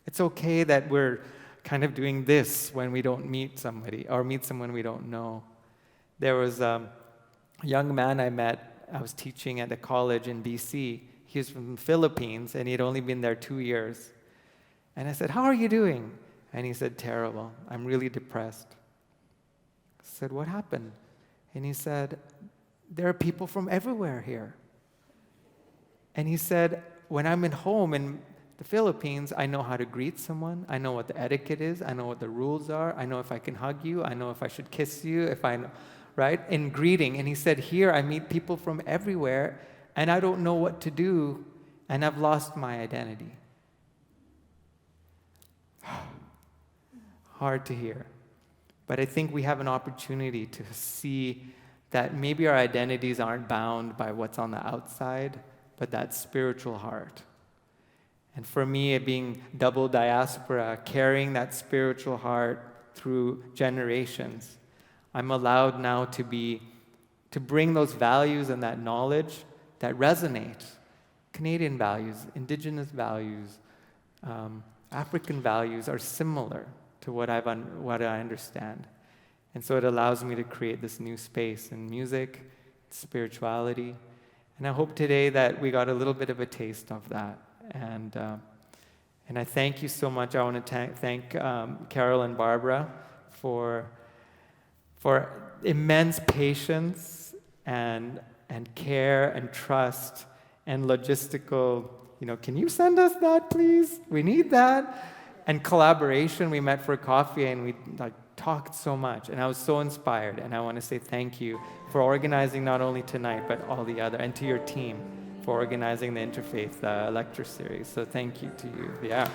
It's okay that we're kind of doing this when we don't meet somebody or meet someone we don't know. There was a young man I met, I was teaching at a college in BC. He was from the Philippines, and he had only been there 2 years. And I said, how are you doing? And he said, terrible. I'm really depressed. I said, what happened? And he said, there are people from everywhere here. And he said, when I'm at home and the Philippines, I know how to greet someone. I know what the etiquette is. I know what the rules are. I know if I can hug you. I know if I should kiss you, if I know, right? In greeting. And he said, here I meet people from everywhere, and I don't know what to do, and I've lost my identity. Hard to hear. But I think we have an opportunity to see that maybe our identities aren't bound by what's on the outside, but that spiritual heart. And for me, being double diaspora, carrying that spiritual heart through generations, I'm allowed now to bring those values and that knowledge that resonate. Canadian values, Indigenous values, African values are similar to what I understand. And so it allows me to create this new space in music, spirituality. And I hope today that we got a little bit of a taste of that. And I thank you so much. I want to thank Carol and Barbara for immense patience and care and trust and logistical, can you send us that, please? We need that. And collaboration. We met for coffee and we talked so much. And I was so inspired. And I want to say thank you for organizing not only tonight, but all the other, and to your team for organizing the Interfaith lecture series. So thank you to you. Yeah.